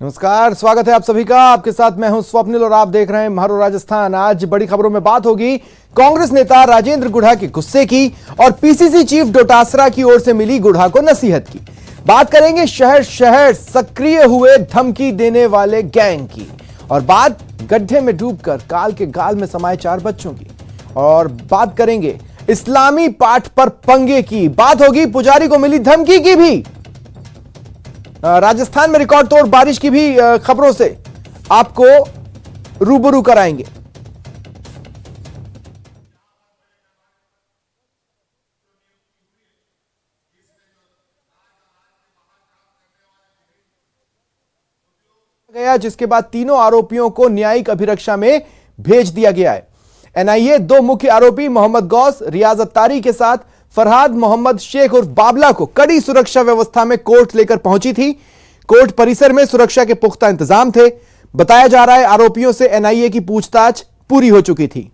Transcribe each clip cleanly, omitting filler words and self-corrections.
नमस्कार, स्वागत है आप सभी का। आपके साथ मैं हूं स्वप्निल और आप देख रहे हैं महारो राजस्थान। आज बड़ी खबरों में बात होगी कांग्रेस नेता राजेंद्र गुढ़ा के गुस्से की और पीसीसी चीफ डोटासरा की ओर से मिली गुढ़ा को नसीहत की। बात करेंगे शहर शहर सक्रिय हुए धमकी देने वाले गैंग की और बात गड्ढे में डूबकर काल के गाल में समाये 4 बच्चों की। और बात करेंगे इस्लामी पाठ पर पंगे की। बात होगी पुजारी को मिली धमकी की भी। राजस्थान में रिकॉर्ड तोड़ बारिश की भी खबरों से आपको रूबरू कराएंगे। गया जिसके बाद तीनों आरोपियों को न्यायिक अभिरक्षा में भेज दिया गया है। एनआईए 2 मुख्य आरोपी मोहम्मद गौस, रियाज अत्तारी के साथ फरहाद मोहम्मद शेख उर्फ बाबला को कड़ी सुरक्षा व्यवस्था में कोर्ट लेकर पहुंची थी। कोर्ट परिसर में सुरक्षा के पुख्ता इंतजाम थे। बताया जा रहा है आरोपियों से एनआईए की पूछताछ पूरी हो चुकी थी।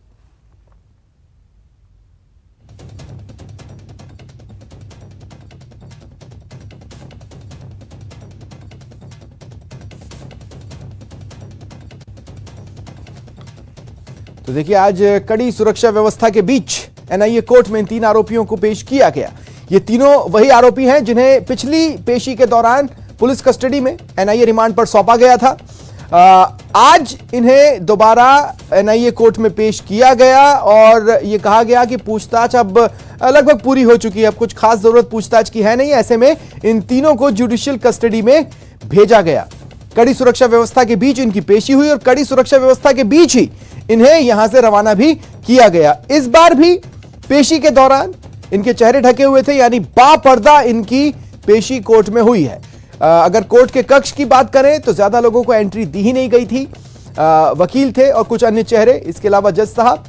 तो देखिए, आज कड़ी सुरक्षा व्यवस्था के बीच एनआईए कोर्ट में इन 3 आरोपियों को पेश किया गया। ये तीनों वही आरोपी हैं जिन्हें पिछली पेशी के दौरान पुलिस कस्टडी में एनआईए रिमांड पर सौंपा गया था। आज इन्हें दोबारा एनआईए कोर्ट में पेश किया गया और ये कहा गया कि पूछताछ अब लगभग पूरी हो चुकी है। अब कुछ खास जरूरत पूछताछ की है नहीं। ऐसे में इन तीनों को जुडिशियल कस्टडी में भेजा गया। कड़ी सुरक्षा व्यवस्था के बीच इनकी पेशी हुई और कड़ी सुरक्षा व्यवस्था के बीच ही इन्हें यहां से रवाना भी किया गया। इस बार भी पेशी के दौरान इनके चेहरे ढके हुए थे, यानी बापर्दा इनकी पेशी कोर्ट में हुई है। अगर कोर्ट के कक्ष की बात करें तो ज्यादा लोगों को एंट्री दी ही नहीं गई थी। वकील थे और कुछ अन्य चेहरे, इसके अलावा जज साहब।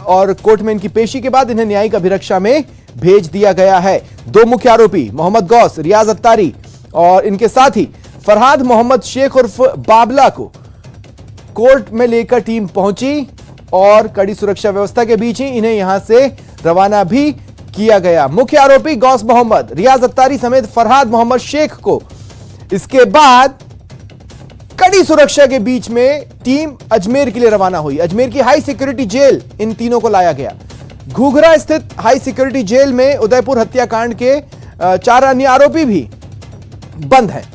और कोर्ट में इनकी पेशी के बाद इन्हें न्यायिक अभिरक्षा में भेज दिया गया है। 2 मुख्य आरोपी मोहम्मद गौस, रियाज अत्तारी और इनके साथ ही फरहाद मोहम्मद शेख उर्फ बाबला को कोर्ट में लेकर टीम पहुंची और कड़ी सुरक्षा व्यवस्था के बीच ही इन्हें यहां से रवाना भी किया गया। मुख्य आरोपी गौस मोहम्मद, रियाज अत्तारी समेत फरहाद मोहम्मद शेख को इसके बाद कड़ी सुरक्षा के बीच में टीम अजमेर के लिए रवाना हुई। अजमेर की हाई सिक्योरिटी जेल इन तीनों को लाया गया। घूघरा स्थित हाई सिक्योरिटी जेल में उदयपुर हत्याकांड के 4 अन्य आरोपी भी बंद हैं।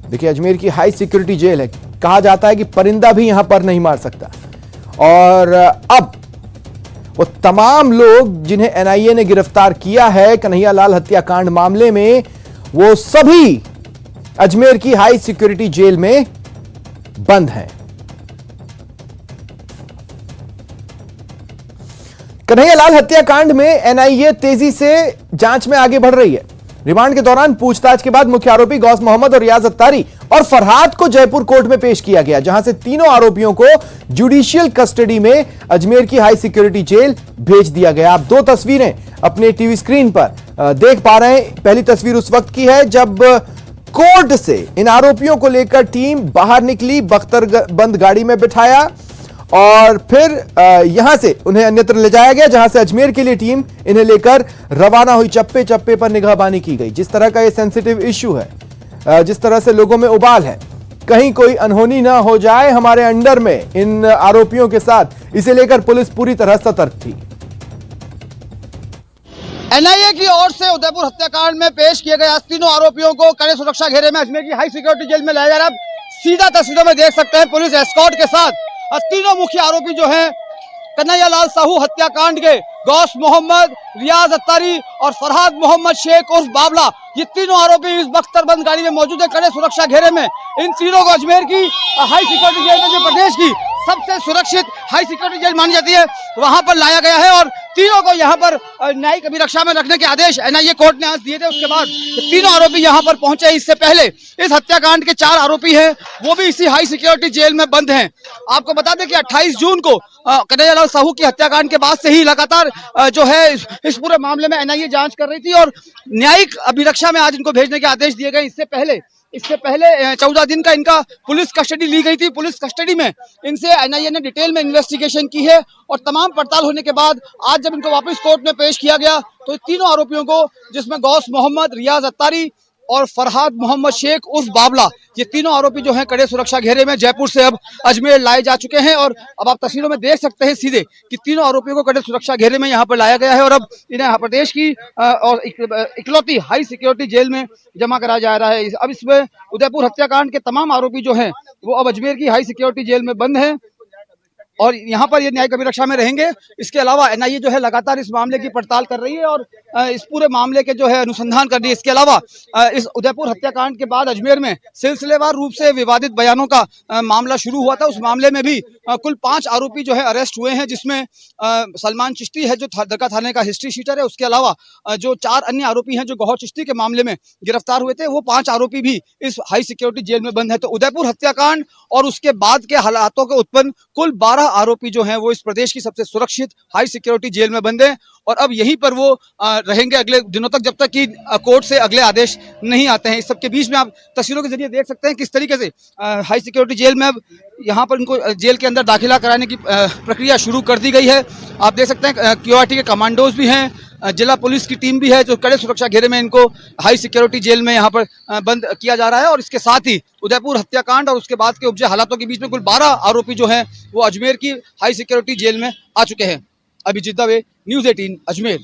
देखिए, अजमेर की हाई सिक्योरिटी जेल है। कहा जाता है कि परिंदा भी यहां पर नहीं मार सकता। और अब वो तमाम लोग जिन्हें एनआईए ने गिरफ्तार किया है कन्हैयालाल हत्याकांड मामले में, वो सभी अजमेर की हाई सिक्योरिटी जेल में बंद हैं। कन्हैयालाल हत्याकांड में एनआईए तेजी से जांच में आगे बढ़ रही है। रिमांड के दौरान पूछताछ के बाद मुख्य आरोपी गौस मोहम्मद और रियाज अत्तारी और फरहाद को जयपुर कोर्ट में पेश किया गया, जहां से तीनों आरोपियों को जुडिशियल कस्टडी में अजमेर की हाई सिक्योरिटी जेल भेज दिया गया। आप 2 तस्वीरें अपने टीवी स्क्रीन पर देख पा रहे हैं। पहली तस्वीर उस वक्त की है जब कोर्ट से इन आरोपियों को लेकर टीम बाहर निकली, बख्तरबंद गाड़ी में बिठाया और फिर यहां से उन्हें अन्यत्र ले जाया गया, जहां से अजमेर के लिए टीम इन्हें लेकर रवाना हुई। चप्पे चप्पे पर निगाहबानी की गई। जिस तरह का यह सेंसिटिव इश्यू है, जिस तरह से लोगों में उबाल है, कहीं कोई अनहोनी ना हो जाए हमारे अंडर में इन आरोपियों के साथ, इसे लेकर पुलिस पूरी तरह सतर्क थी। एनआईए की ओर से उदयपुर हत्याकांड में पेश किए गए तीनों आरोपियों को कड़े सुरक्षा घेरे में अजमेर की हाई सिक्योरिटी जेल में लाया जा रहा है। सीधा तस्वीरों में देख सकते हैं पुलिस एस्कॉर्ट के साथ तीनों मुख्य आरोपी जो हैं कन्हैयालाल साहू हत्याकांड के गौस मोहम्मद, रियाज अत्तारी और फरहाद मोहम्मद शेख उर्फ बाबला, ये तीनों आरोपी इस बख्तरबंद गाड़ी में मौजूद है कड़े सुरक्षा घेरे में। इन तीनों को अजमेर की हाई सिक्योरिटी जेल में, जो प्रदेश की सबसे सुरक्षित हाई सिक्योरिटी जेल मानी जाती है, वहां पर लाया गया है और तीनों को यहां पर न्यायिक अभिरक्षा में रखने के आदेश एनआईए कोर्ट ने आज दिए थे। उसके बाद तीनों आरोपी यहां पर पहुंचे। इससे पहले इस हत्याकांड के 4 आरोपी हैं, वो भी इसी हाई सिक्योरिटी जेल में बंद हैं। आपको बता दें कि 28 जून को कन्हैयालाल साहू की हत्याकांड के बाद से ही लगातार जो है इस पूरे मामले में एनआईए जांच कर रही थी और न्यायिक अभिरक्षा में आज इनको भेजने के आदेश दिए गए। इससे पहले इससे पहले 14 दिन का इनका पुलिस कस्टडी ली गई थी। पुलिस कस्टडी में इनसे एनआईए ने डिटेल में इन्वेस्टिगेशन की है और तमाम पड़ताल होने के बाद आज जब इनको वापस कोर्ट में पेश किया गया तो तीनों आरोपियों को, जिसमें गौस मोहम्मद, रियाज अत्तारी और फरहाद मोहम्मद शेख उर्फ बाबला, ये तीनों आरोपी जो हैं कड़े सुरक्षा घेरे में जयपुर से अब अजमेर लाए जा चुके हैं। और अब आप तस्वीरों में देख सकते हैं सीधे कि तीनों आरोपियों को कड़े सुरक्षा घेरे में यहाँ पर लाया गया है और अब इन्हें प्रदेश की और इकलौती हाई सिक्योरिटी जेल में जमा कराया जा रहा है। अब इसमें उदयपुर हत्याकांड के तमाम आरोपी जो हैं वो अब अजमेर की हाई सिक्योरिटी जेल में बंद हैं और यहाँ पर ये न्यायिक अभिरक्षा में रहेंगे। इसके अलावा एनआईए जो है लगातार इस मामले की पड़ताल कर रही है और इस पूरे मामले के जो है अनुसंधान कर रही है। इसके अलावा इस उदयपुर हत्याकांड के बाद अजमेर में सिलसिलेवार रूप से विवादित बयानों का मामला शुरू हुआ था। उस मामले में भी कुल 5 आरोपी जो है अरेस्ट हुए हैं, जिसमें सलमान चिश्ती है जो दरगाह थाने का हिस्ट्री शीटर है। उसके अलावा जो 4 अन्य आरोपी हैं जो गौहर चिश्ती के मामले में गिरफ्तार हुए थे, वो 5 आरोपी भी इस हाई सिक्योरिटी जेल में बंद है। तो उदयपुर हत्याकांड और उसके बाद के हालातों के उत्पन्न कुल 12 आरोपी जो हैं वो इस प्रदेश की सबसे सुरक्षित हाई सिक्योरिटी जेल में बंद हैं और अब यहीं पर वो रहेंगे अगले दिनों तक, जब तक कि कोर्ट से अगले आदेश नहीं आते हैं। इस सबके बीच में आप तस्वीरों के जरिए देख सकते हैं किस तरीके से हाई सिक्योरिटी जेल में अब यहाँ पर इनको जेल के अंदर दाखिला कराने की प्रक्रिया शुरू कर दी गई है। आप देख सकते हैं क्यूआरटी के कमांडोज भी हैं, जिला पुलिस की टीम भी है जो कड़े सुरक्षा घेरे में इनको हाई सिक्योरिटी जेल में यहाँ पर बंद किया जा रहा है। और इसके साथ ही उदयपुर हत्याकांड और उसके बाद के उपजे हालातों के बीच में कुल 12 आरोपी जो हैं वो अजमेर की हाई सिक्योरिटी जेल में आ चुके हैं। अभिजीत दवे, न्यूज़ 18 अजमेर।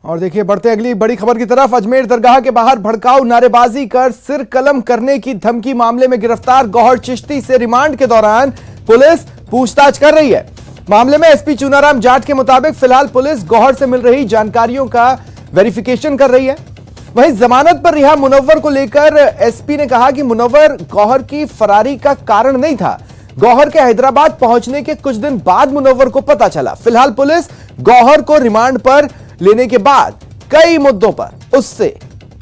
और देखिए बढ़ते अगली बड़ी खबर की तरफ। अजमेर दरगाह के बाहर भड़काऊ नारेबाजी कर सिर कलम करने की धमकी मामले में गिरफ्तार गौहर चिश्ती से रिमांड के दौरान पुलिस पूछताछ कर रही है। मामले में एसपी चुनाराम जाट के मुताबिक फिलहाल पुलिस गौहर से मिल रही जानकारियों का वेरिफिकेशन कर रही है। वहीं जमानत पर रिहा मुनव्वर को लेकर एसपी ने कहा कि मुनव्वर गौहर की फरारी का कारण नहीं था। गौहर के हैदराबाद पहुंचने के कुछ दिन बाद मुनव्वर को पता चला। फिलहाल पुलिस गौहर को रिमांड पर लेने के बाद कई मुद्दों पर उससे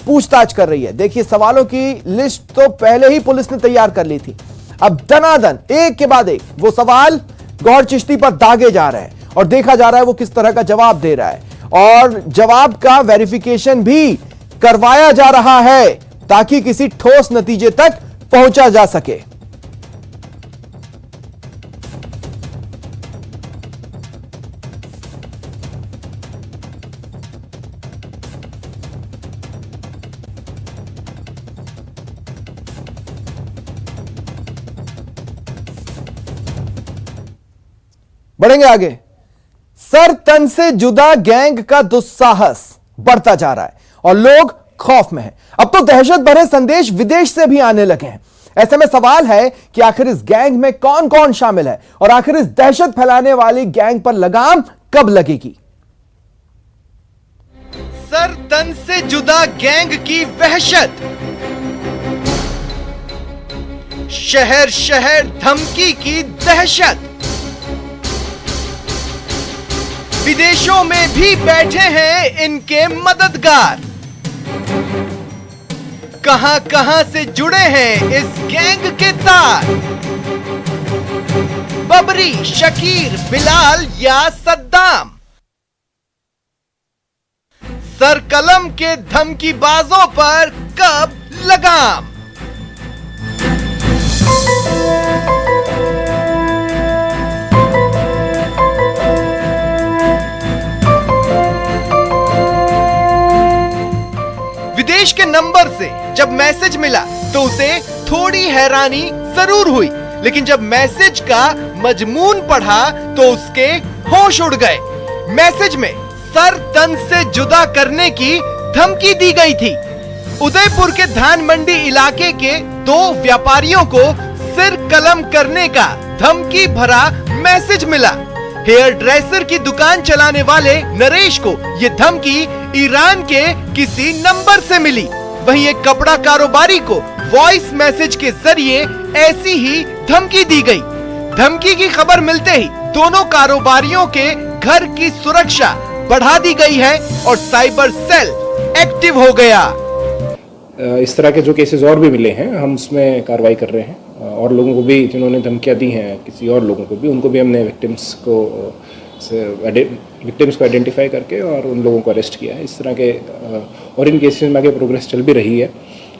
पूछताछ कर रही है। देखिए सवालों की लिस्ट तो पहले ही पुलिस ने तैयार कर ली थी, अब दनादन एक के बाद एक वो सवाल गौहर चिश्ती पर दागे जा रहे हैं और देखा जा रहा है वो किस तरह का जवाब दे रहा है और जवाब का वेरिफिकेशन भी करवाया जा रहा है ताकि किसी ठोस नतीजे तक पहुंचा जा सके। बढ़ेंगे आगे। सर तन से जुदा गैंग का दुस्साहस बढ़ता जा रहा है और लोग खौफ में हैं। अब तो दहशत भरे संदेश विदेश से भी आने लगे हैं। ऐसे में सवाल है कि आखिर इस गैंग में कौन कौन शामिल है और आखिर इस दहशत फैलाने वाली गैंग पर लगाम कब लगेगी। सर तन से जुदा गैंग की वहशत, शहर शहर धमकी की दहशत, विदेशों में भी बैठे हैं इनके मददगार। कहां कहां से जुड़े हैं इस गैंग के तार, बबरी, शकीर, बिलाल या सद्दाम। सर कलम के धमकीबाजों पर कब लगाम। विदेश के नंबर से जब मैसेज मिला तो उसे थोड़ी हैरानी जरूर हुई, लेकिन जब मैसेज का मजमून पढ़ा तो उसके होश उड़ गए। मैसेज में सर तन से जुदा करने की धमकी दी गई थी। उदयपुर के धान मंडी इलाके के 2 व्यापारियों को सिर कलम करने का धमकी भरा मैसेज मिला। हेयर ड्रेसर की दुकान चलाने वाले नरेश को ये धमकी ईरान के किसी नंबर से मिली। वहीं एक कपड़ा कारोबारी को वॉइस मैसेज के जरिए ऐसी ही धमकी दी गई। धमकी की खबर मिलते ही दोनों कारोबारियों के घर की सुरक्षा बढ़ा दी गई है और साइबर सेल एक्टिव हो गया। इस तरह के जो केसेस और भी मिले हैं हम उसमें कार्रवाई कर रहे हैं और लोगों को भी जिन्होंने धमकियां दी हैं किसी और लोगों को भी, उनको भी हमने विक्टिम्स को आइडेंटिफाई करके और उन लोगों को अरेस्ट किया है। इस तरह के और इन केसेस में आगे प्रोग्रेस चल भी रही है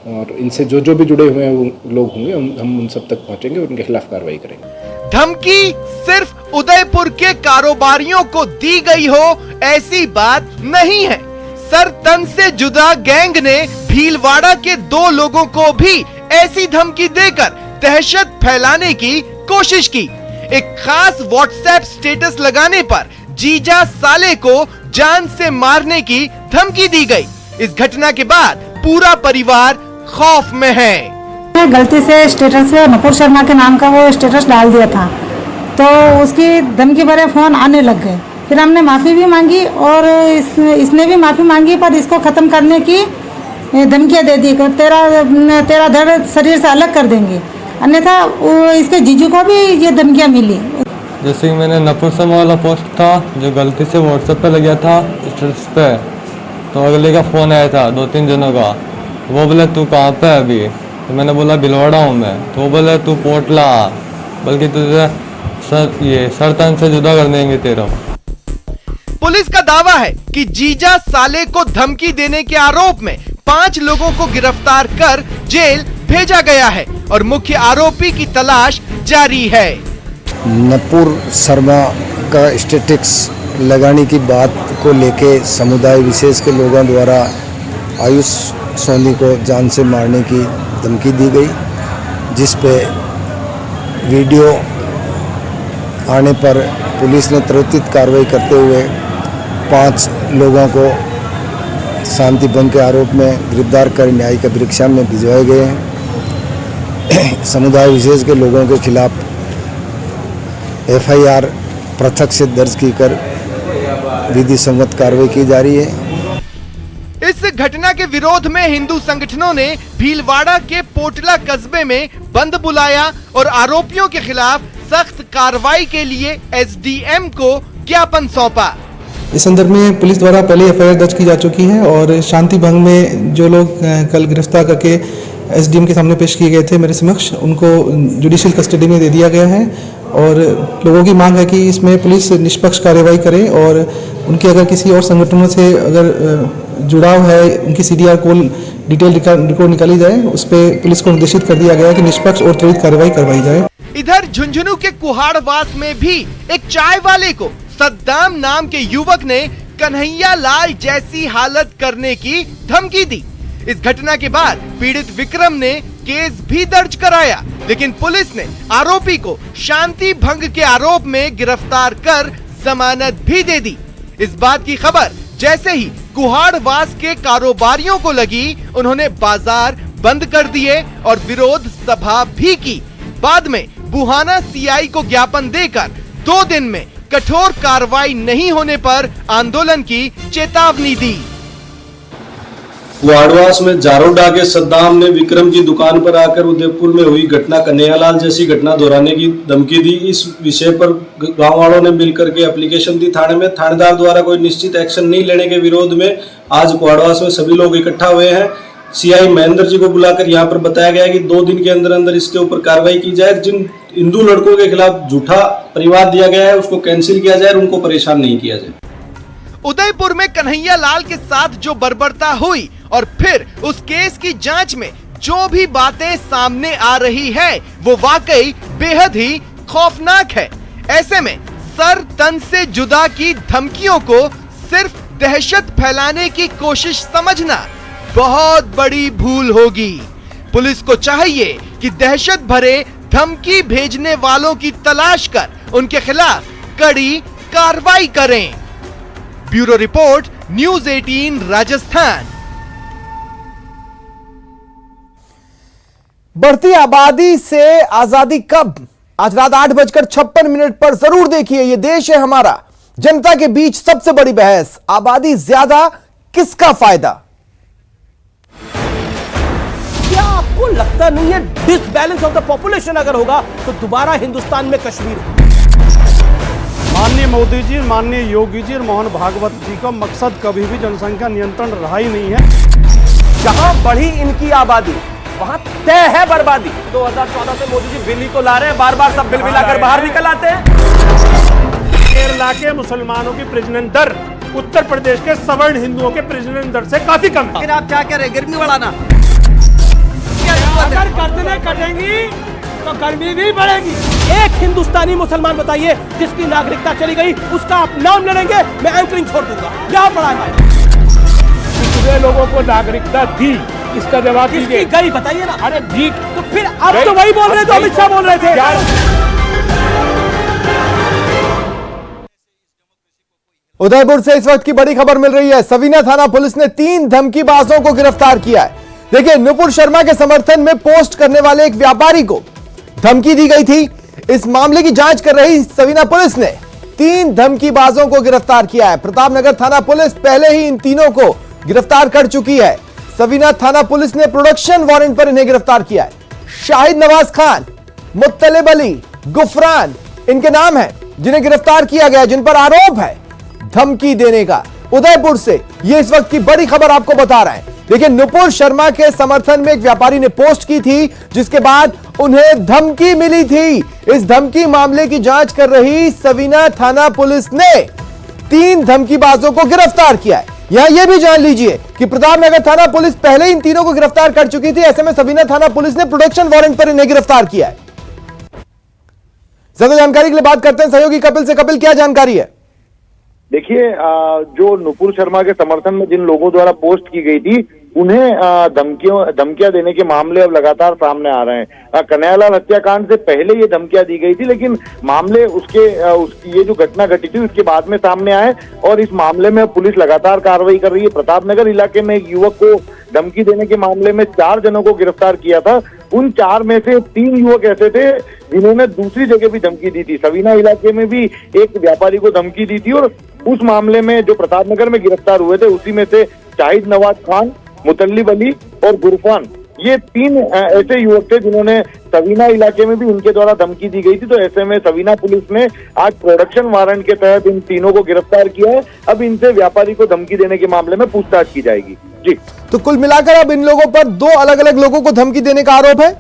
और इनसे जो जो भी जुड़े हुए हैं वो लोग होंगे, हम उन सब तक पहुंचेंगे और उनके खिलाफ कार्रवाई करेंगे। धमकी सिर्फ उदयपुर के कारोबारियों को दी गई हो ऐसी बात नहीं है। सर तन से जुदा गैंग ने भीलवाड़ा के 2 लोगों को भी ऐसी धमकी देकर दहशत फैलाने की कोशिश की। एक खास व्हाट्सएप स्टेटस लगाने पर जीजा साले को जान से मारने की धमकी दी गई। इस घटना के बाद पूरा परिवार खौफ में है। गलती से स्टेटस पे नपुर शर्मा के नाम का वो स्टेटस डाल दिया था, तो उसकी धमकी भरे फोन आने लग गए। फिर हमने माफ़ी भी मांगी और इसने भी माफ़ी मांगी, पर इसको ख़त्म करने की धमकियाँ दे दी, तेरा धड़ शरीर से अलग कर देंगे, अन्यथा इसके जीजू को भी ये धमकियाँ मिली। जैसे कि मैंने नपुर शर्मा वाला पोस्ट था जो गलती से व्हाट्सएप पे लग गया था स्टेटस पे, तो अगले का फ़ोन आया था 2-3 जनों का। वो बोले तू कहाँ पे है अभी, तो मैंने बोला भिलवाड़ा हूँ मैं। तो वो बोले तू पोटला, बल्कि तुझे सर तन से जुदा कर देंगे तेरा। पुलिस का दावा है कि जीजा साले को धमकी देने के आरोप में 5 लोगों को गिरफ्तार कर जेल भेजा गया है और मुख्य आरोपी की तलाश जारी है। नपुर शर्मा का स्टेटस लगाने की बात को लेके समुदाय विशेष के लोगों द्वारा आयुष सोनी को जान से मारने की धमकी दी गई, जिस पे वीडियो आने पर पुलिस ने त्वरित कार्रवाई करते हुए 5 लोगों को शांति भंग के आरोप में गिरफ्तार कर न्यायिक परीक्षा में भिजवाए गए हैं। समुदाय विशेष के लोगों के खिलाफ FIR पृथक से दर्ज की कर विधि संगत कार्रवाई की जा रही है। इस घटना के विरोध में हिंदू संगठनों ने भीलवाड़ा के पोटला कस्बे में बंद बुलाया और आरोपियों के खिलाफ सख्त कार्रवाई के लिए SDM को ज्ञापन सौंपा। इस संदर्भ में पुलिस द्वारा पहले FIR दर्ज की जा चुकी है और शांति भंग में जो लोग कल गिरफ्तार करके SDM के सामने पेश किए गए थे मेरे समक्ष, उनको जुडिशियल कस्टडी में दे दिया गया है और लोगों की मांग है कि इसमें पुलिस निष्पक्ष कार्रवाई करे और उनके अगर किसी और संगठनों से अगर जुड़ाव है, उनकी CDR कॉल डिटेल रिकॉर्ड निकाली जाए, उस पर पुलिस को निर्देशित कर दिया गया है कि निष्पक्ष और त्वरित कार्रवाई करवाई जाए। इधर झुंझुनू के कुहाड़वास में भी एक चाय वाले को सद्दाम नाम के युवक ने कन्हैया लाल जैसी हालत करने की धमकी दी। इस घटना के बाद पीड़ित विक्रम ने केस भी दर्ज कराया, लेकिन पुलिस ने आरोपी को शांति भंग के आरोप में गिरफ्तार कर जमानत भी दे दी। इस बात की खबर जैसे ही कुहाड़वास के कारोबारियों को लगी, उन्होंने बाजार बंद कर दिए और विरोध सभा भी की। बाद में बुहाना CI को ज्ञापन देकर 2 दिन में कठोर कार्रवाई नहीं होने पर आंदोलन की चेतावनी दी। कुहाड़वास में झाड़ू डाके सद्दाम ने विक्रम की दुकान पर आकर उदयपुर में हुई घटना कन्हैयालाल जैसी घटना दोहराने की धमकी दी। इस विषय पर गांव वालों ने मिलकर के एप्लीकेशन दी थाने में। थानेदार द्वारा कोई निश्चित एक्शन नहीं लेने के विरोध में आज कुहाड़वास में सभी लोग इकट्ठा हुए हैं। CI महेंद्र जी को बुलाकर यहाँ पर बताया गया कि 2 दिन के अंदर अंदर इसके ऊपर कार्रवाई की जाए। जिन हिंदू लड़कों के खिलाफ झूठा परिवाद दिया गया है उसको कैंसिल किया जाए और उनको परेशान नहीं किया जाए। उदयपुर में कन्हैया लाल के साथ जो बर्बरता हुई और फिर उस केस की जांच में जो भी बातें सामने आ रही है वो वाकई बेहद ही खौफनाक है। ऐसे में सर तन से जुदा की धमकियों को सिर्फ दहशत फैलाने की कोशिश समझना बहुत बड़ी भूल होगी। पुलिस को चाहिए कि दहशत भरे धमकी भेजने वालों की तलाश कर उनके खिलाफ कड़ी कार्रवाई करें। Bureau report, news 18 Rajasthan. बढ़ती आबादी से आजादी कब? आज रात 8:56 पर जरूर देखिए ये देश है हमारा। जनता के बीच सबसे बड़ी बहस, आबादी ज्यादा किसका फायदा? क्या आपको लगता नहीं है डिसबैलेंस ऑफ द पॉपुलेशन अगर होगा तो दोबारा हिंदुस्तान में कश्मीर? माननीय मोदी जी, माननीय योगी जी और मोहन भागवत जी का मकसद कभी भी जनसंख्या नियंत्रण रहा ही नहीं है। जहां बढ़ी इनकी आबादी वहां तय है बर्बादी। 2014 से मोदी जी बिल ही तो ला रहे हैं, बार बार सब बिल लाकर बाहर निकल आते हैं। केरला के मुसलमानों की प्रजनन दर उत्तर प्रदेश के सवर्ण हिंदुओं के प्रजनन दर से काफी कम है। लेकिन आप क्या कह रहे हैं, गिरनी बढ़ाना? अगर गर्दनें कटेंगी तो गर्मी भी बढ़ेगी। एक हिंदुस्तानी मुसलमान बताइए जिसकी नागरिकता चली गई, उसका आप नाम ले लेंगे, मैं एंकरिंग छोड़ दूंगा। क्या पड़ा है भाई? कितने लोगों को नागरिकता दी, इसका जवाब किसकी गई बताइए ना। अरे दी तो फिर अब तो वही बोल रहे थे, अमित शाह बोल रहे थे। उदयपुर से इस वक्त की बड़ी खबर मिल रही है। सवीना थाना पुलिस ने 3 धमकीबाजों को गिरफ्तार किया है। देखिए, नुपुर शर्मा के समर्थन में पोस्ट करने वाले एक व्यापारी को धमकी दी गई थी। इस मामले की जांच कर रही सवीना पुलिस ने 3 धमकीबाजों को गिरफ्तार किया है। प्रतापनगर थाना पुलिस पहले ही इन तीनों को गिरफ्तार कर चुकी है। सवीना थाना पुलिस ने प्रोडक्शन वारंट पर इन्हें गिरफ्तार किया है। शाहिद नवाज खान, मुत्तलिब अली, गुफरान इनके नाम हैं जिन्हें गिरफ्तार किया गया, जिन पर आरोप है धमकी देने का। उदयपुर से ये इस वक्त की बड़ी खबर आपको बता रहे हैं। देखिए, नुपुर शर्मा के समर्थन में एक व्यापारी ने पोस्ट की थी, जिसके बाद उन्हें धमकी मिली थी। इस धमकी मामले की जांच कर रही सवीना थाना पुलिस ने 3 धमकीबाजों को गिरफ्तार किया है। यहां यह भी जान लीजिए कि प्रतापनगर थाना पुलिस पहले इन तीनों को गिरफ्तार कर चुकी थी। ऐसे में सवीना थाना पुलिस ने प्रोडक्शन वारंट पर इन्हें गिरफ्तार किया है। ज्यादा जानकारी के लिए बात करते हैं सहयोगी कपिल से। कपिल, क्या जानकारी है? देखिए, जो नुपुर शर्मा के समर्थन में जिन लोगों द्वारा पोस्ट की गई थी, उन्हें धमकियां देने के मामले अब लगातार सामने आ रहे हैं। कन्हैयालाल हत्याकांड से पहले ये धमकियां दी गई थी, लेकिन मामले ये जो घटना घटी थी उसके बाद में सामने आए और इस मामले में पुलिस लगातार कार्रवाई कर रही है। प्रतापनगर इलाके में एक युवक को धमकी देने के मामले में 4 जनों को गिरफ्तार किया था। उन 4 में से 3 युवक ऐसे थे जिन्होंने दूसरी जगह भी धमकी दी थी। सवीना इलाके में भी एक व्यापारी को धमकी दी थी और उस मामले में जो प्रतापनगर में गिरफ्तार हुए थे उसी में से शाहिद नवाज खान, मुत्तलिब अली और गुरफान, ये 3 ऐसे युवक थे जिन्होंने सवीना इलाके में भी उनके द्वारा धमकी दी गई थी। तो ऐसे में सवीना पुलिस ने आज प्रोडक्शन वारंट के तहत इन तीनों को गिरफ्तार किया है। अब इनसे व्यापारी को धमकी देने के मामले में पूछताछ की जाएगी। जी, तो कुल मिलाकर अब इन लोगों पर 2 अलग अलग लोगों को धमकी देने का आरोप है।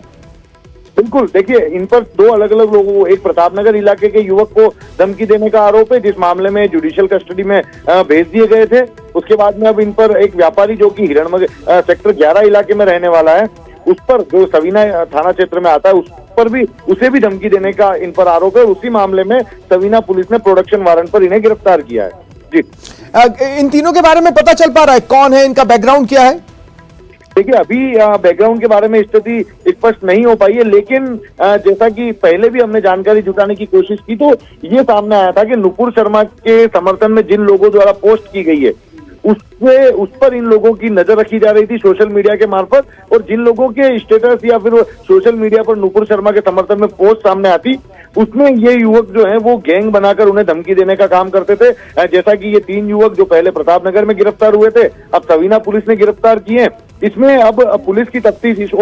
बिल्कुल, देखिए, इन पर 2 अलग अलग लोगों को, एक प्रतापनगर इलाके के युवक को धमकी देने का आरोप है जिस मामले में जुडिशियल कस्टडी में भेज दिए गए थे। उसके बाद में अब इन पर एक व्यापारी जो कि हिरणमगर सेक्टर 11 इलाके में रहने वाला है, उस पर जो सवीना थाना क्षेत्र में आता है उस पर भी उसे भी धमकी देने का इन पर आरोप है। उसी मामले में सवीना पुलिस ने प्रोडक्शन वारंट पर इन्हें गिरफ्तार किया है। जी, इन तीनों के बारे में पता चल पा रहा है कौन है, इनका बैकग्राउंड क्या है? देखिए, अभी बैकग्राउंड के बारे में स्थिति स्पष्ट नहीं हो पाई है, लेकिन जैसा कि पहले भी हमने जानकारी जुटाने की कोशिश की तो ये सामने आया था कि नुपुर शर्मा के समर्थन में जिन लोगों द्वारा पोस्ट की गई है उस पर इन लोगों की नजर रखी जा रही थी सोशल मीडिया के मार्फत, और जिन लोगों के स्टेटस या फिर सोशल मीडिया पर नुपुर शर्मा के समर्थन में पोस्ट सामने आती, उसमें ये युवक जो है वो गैंग बनाकर उन्हें धमकी देने का काम करते थे। जैसा कि ये 3 युवक जो पहले प्रतापनगर में गिरफ्तार हुए थे, अब सवीना पुलिस ने गिरफ्तार किए। इसमें अब पुलिस की तफ्तीश इस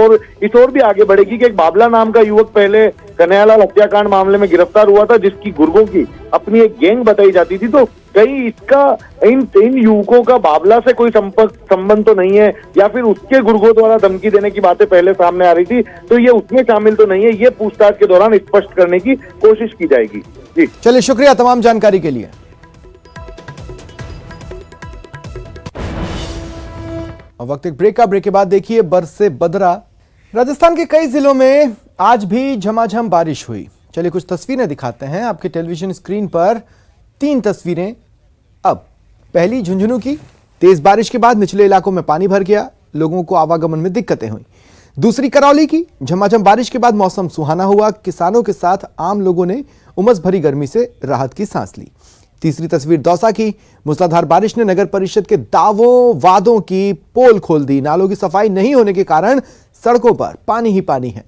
ओर भी आगे बढ़ेगी कि एक बाबला नाम का युवक पहले कन्हैयालाल हत्याकांड मामले में गिरफ्तार हुआ था, जिसकी गुर्गों की अपनी एक गैंग बताई जाती थी। तो कहीं इसका इन युवकों का बाबला से कोई संबंध तो नहीं है, या फिर उसके गुर्गों द्वारा धमकी देने की बातें पहले सामने आ रही थी, तो ये उसमें शामिल तो नहीं है। ये पूछताछ के दौरान स्पष्ट करने की कोशिश की जाएगी। जी, चलिए, शुक्रिया तमाम जानकारी के लिए। वक्त एक ब्रेक का। ब्रेक के बाद देखिए बरसे बदरा। राजस्थान के कई जिलों में आज भी झमाझम बारिश हुई। चलिए कुछ तस्वीरें दिखाते हैं आपके टेलीविजन स्क्रीन पर। 3 तस्वीरें। अब पहली झुंझुनू की। तेज बारिश के बाद निचले इलाकों में पानी भर गया, लोगों को आवागमन में दिक्कतें हुई। दूसरी करौली की। झमाझम बारिश के बाद मौसम सुहाना हुआ, किसानों के साथ आम लोगों ने उमस भरी गर्मी से राहत की सांस ली। तीसरी तस्वीर दौसा की। मूसलाधार बारिश ने नगर परिषद के दावों वादों की पोल खोल दी। नालों की सफाई नहीं होने के कारण सड़कों पर पानी ही पानी है।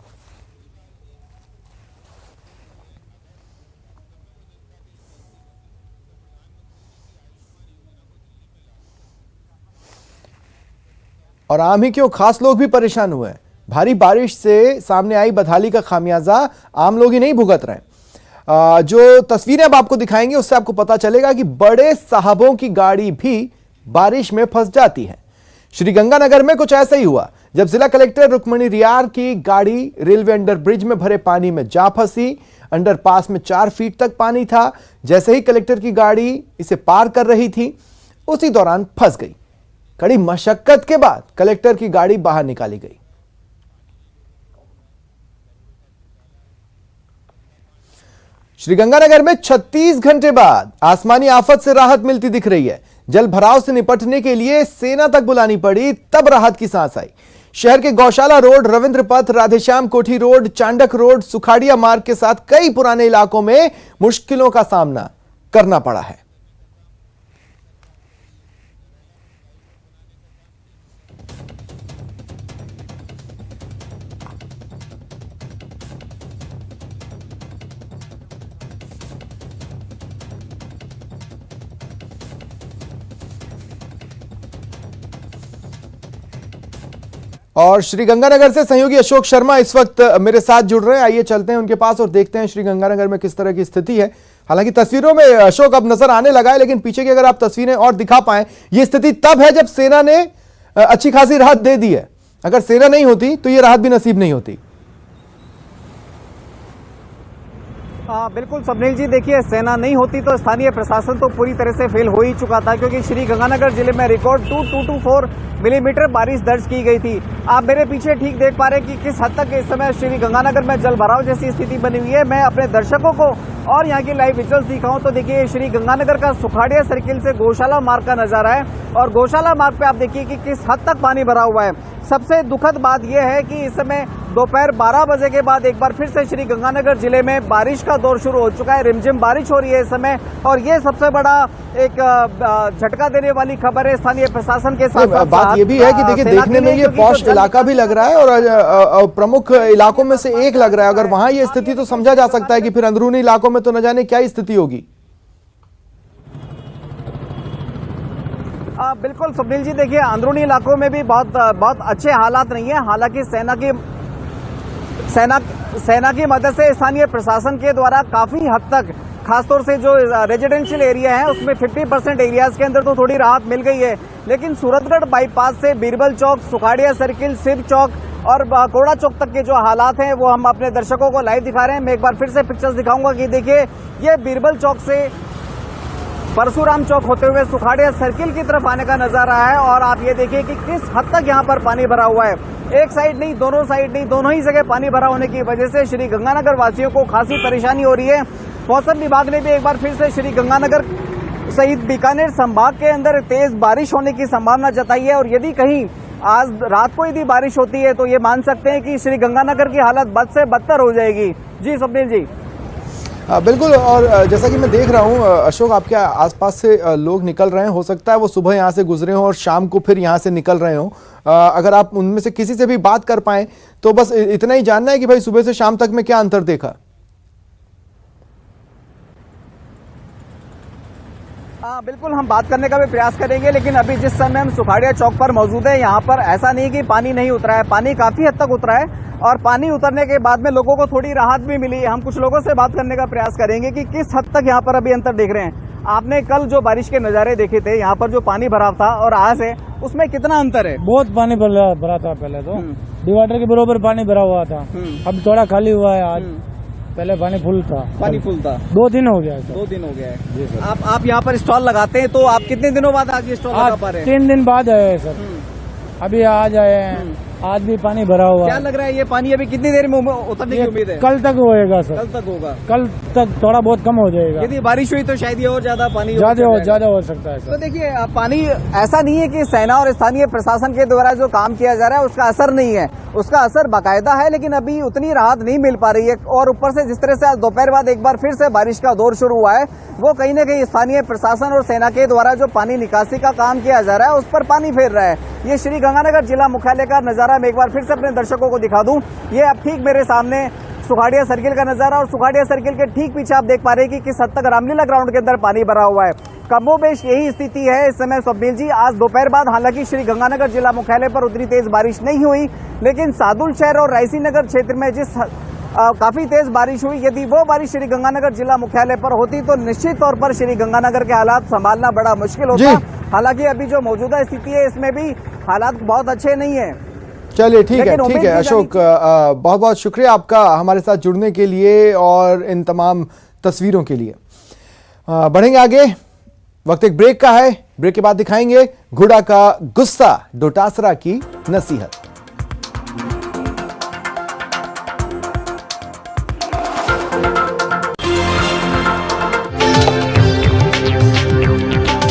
और आम ही क्यों, खास लोग भी परेशान हुए हैं। भारी बारिश से सामने आई बदहाली का खामियाजा आम लोग ही नहीं भुगत रहे। जो तस्वीरें अब आपको दिखाएंगे उससे आपको पता चलेगा कि बड़े साहबों की गाड़ी भी बारिश में फंस जाती है। श्रीगंगानगर में कुछ ऐसा ही हुआ जब जिला कलेक्टर रुक्मणी रियार की गाड़ी रेलवे अंडरब्रिज में भरे पानी में जा फंसी। अंडरपास में 4 फीट तक पानी था। जैसे ही कलेक्टर की गाड़ी इसे पार कर रही थी, उसी दौरान फंस गई। कड़ी मशक्कत के बाद कलेक्टर की गाड़ी बाहर निकाली गई। श्रीगंगानगर में 36 घंटे बाद आसमानी आफत से राहत मिलती दिख रही है। जल भराव से निपटने के लिए सेना तक बुलानी पड़ी, तब राहत की सांस आई। शहर के गौशाला रोड, रविंद्र पथ, राधेश्याम कोठी रोड, चांडक रोड, सुखाड़िया मार्ग के साथ कई पुराने इलाकों में मुश्किलों का सामना करना पड़ा है। और श्रीगंगानगर से सहयोगी अशोक शर्मा इस वक्त मेरे साथ जुड़ रहे हैं। आइए चलते हैं उनके पास और देखते हैं श्रीगंगानगर में किस तरह की स्थिति है। हालांकि तस्वीरों में अशोक अब नजर आने लगा है, लेकिन पीछे की अगर आप तस्वीरें और दिखा पाएं, ये स्थिति तब है जब सेना ने अच्छी खासी राहत दे दी है। अगर सेना नहीं होती तो ये राहत भी नसीब नहीं होती। बिल्कुल स्वप्निल जी, देखिए सेना नहीं होती तो स्थानीय प्रशासन तो पूरी तरह से फेल हो ही चुका था, क्योंकि श्रीगंगानगर जिले में रिकॉर्ड 224 मिलीमीटर बारिश दर्ज की गई थी। आप मेरे पीछे ठीक देख पा रहे हैं कि किस हद तक इस समय श्रीगंगानगर में जल भराव जैसी स्थिति बनी हुई है। मैं अपने दर्शकों को और यहाँ की लाइव विजुअल्स दिखाऊं तो देखिए श्रीगंगानगर का सुखाड़िया सर्किल से गौशाला मार्ग का नजारा है, और गौशाला मार्ग पे आप देखिए कि किस हद तक पानी भरा हुआ है। सबसे दुखद बात यह है कि इस समय दोपहर 12 बजे के बाद एक बार फिर से श्रीगंगानगर जिले में बारिश का दौर शुरू हो चुका है। रिमझिम बारिश हो रही है इस समय, और ये सबसे बड़ा एक झटका देने वाली खबर है स्थानीय प्रशासन के साथ। बात ये भी है कि देखिए देखने में ये पॉश इलाका भी लग रहा है और प्रमुख इलाकों में से एक लग रहा है। अगर वहां ये स्थिति तो समझा जा सकता है कि फिर अंदरूनी इलाकों में तो न जाने क्या स्थिति होगी। बिल्कुल स्वप्निल जी, देखिए अंदरूनी इलाकों में भी बहुत अच्छे हालात नहीं है। हालांकि सेना की मदद से स्थानीय प्रशासन के द्वारा काफी हद तक, खासतौर से जो रेजिडेंशियल एरिया है उसमें 50% एरियाज के अंदर तो थोड़ी राहत मिल गई है। लेकिन सूरतगढ़ बाईपास से बीरबल चौक, सुखाड़िया सर्किल, शिव चौक और कोड़ा चौक तक के जो हालात हैं वो हम अपने दर्शकों को लाइव दिखा रहे हैं। मैं एक बार फिर से पिक्चर्स दिखाऊंगा कि देखिए ये बीरबल चौक से परशुराम चौक होते हुए सुखाड़िया सर्किल की तरफ आने का नजारा है, और आप ये देखिए कि किस हद तक यहाँ पर पानी भरा हुआ है। एक साइड नहीं, दोनों साइड नहीं, दोनों ही जगह पानी भरा होने की वजह से श्रीगंगानगर वासियों को खासी परेशानी हो रही है। मौसम विभाग ने भी एक बार फिर से श्रीगंगानगर सहित बीकानेर संभाग के अंदर तेज बारिश होने की संभावना जताई है, और यदि कहीं आज रात को यदि बारिश होती है तो ये मान सकते हैं कि श्रीगंगानगर की हालत बद से बदतर हो जाएगी। जी स्वप्निल जी। बिल्कुल, और जैसा कि मैं देख रहा हूं अशोक, आपके आसपास से लोग निकल रहे हैं। हो सकता है वो सुबह यहां से गुजरे हों और शाम को फिर यहां से निकल रहे हों। अगर आप उनमें से किसी से भी बात कर पाएं तो बस इतना ही जानना है कि भाई सुबह से शाम तक में क्या अंतर देखा। बिल्कुल हम बात करने का भी प्रयास करेंगे, लेकिन अभी जिस समय हम सुखाड़िया चौक पर मौजूद है, यहाँ पर ऐसा नहीं कि पानी नहीं उतरा है, पानी काफी हद तक उतरा है, और पानी उतरने के बाद में लोगों को थोड़ी राहत भी मिली है। हम कुछ लोगों से बात करने का प्रयास करेंगे कि किस हद तक यहाँ पर अभी अंतर देख रहे हैं। आपने कल जो बारिश के नज़ारे देखे थे, यहाँ पर जो पानी भरा था और आज है, उसमें कितना अंतर है? बहुत पानी भरा था पहले तो, डिवाइडर के बराबर पानी भरा हुआ था, अब थोड़ा खाली हुआ है। आज पहले पानी फुल था। 2 दिन हो गया है। 2 दिन हो गया है जी सर। आप यहाँ पर स्टॉल लगाते हैं, तो आप कितने दिनों बाद आज स्टॉल लगा पा रहे हैं? 3 दिन बाद आए सर, अभी आज आए हैं। आज भी पानी भरा हुआ है। क्या लग रहा है ये पानी अभी कितनी देर में उतरने की उम्मीद है? कल तक होएगा सर। कल तक होगा? कल तक थोड़ा बहुत कम हो जाएगा। यदि बारिश हुई तो शायद ये और ज्यादा पानी ज्यादा हो सकता है सर। तो देखिए पानी ऐसा नहीं है कि सेना और स्थानीय प्रशासन के द्वारा जो काम किया जा रहा है उसका असर नहीं है, उसका असर बाकायदा है, लेकिन अभी उतनी राहत नहीं मिल पा रही है। और ऊपर से जिस तरह से आज दोपहर बाद एक बार फिर से बारिश का दौर शुरू हुआ है, वो कहीं ना कहीं स्थानीय प्रशासन और सेना के द्वारा जो पानी निकासी का काम किया जा रहा है उस पर पानी फेर रहा है। ये श्रीगंगानगर जिला मुख्यालय का नजारा मैं एक बार फिर से अपने दर्शकों को दिखा दूं। ये अब ठीक मेरे सामने सुखाड़िया सर्किल का नजारा, और सुखाड़िया सर्किल के ठीक पीछे आप देख पा रहे हैं कि किस हद तक रामलीला ग्राउंड के अंदर पानी भरा हुआ है। कमोबेश यही स्थिति है इस समय स्वप्निल जी। आज दोपहर बाद हालांकि श्रीगंगानगर जिला मुख्यालय पर उतनी तेज बारिश नहीं हुई, लेकिन सादुल शहर और रायसी नगर क्षेत्र में जिस काफी तेज बारिश हुई, यदि वो बारिश श्रीगंगानगर जिला मुख्यालय पर होती तो निश्चित तौर पर श्रीगंगाननगर के हालात संभालना बड़ा मुश्किल होता। हालांकि अभी जो मौजूदा स्थिति है इसमें भी हालात बहुत अच्छे नहीं है। चलिए ठीक है अशोक, बहुत बहुत शुक्रिया आपका हमारे साथ जुड़ने के लिए और इन तमाम तस्वीरों के लिए। बढ़ेंगे आगे, वक्त एक ब्रेक का है। ब्रेक के बाद दिखाएंगे घुड़ा का गुस्सा, डोटासरा की नसीहत।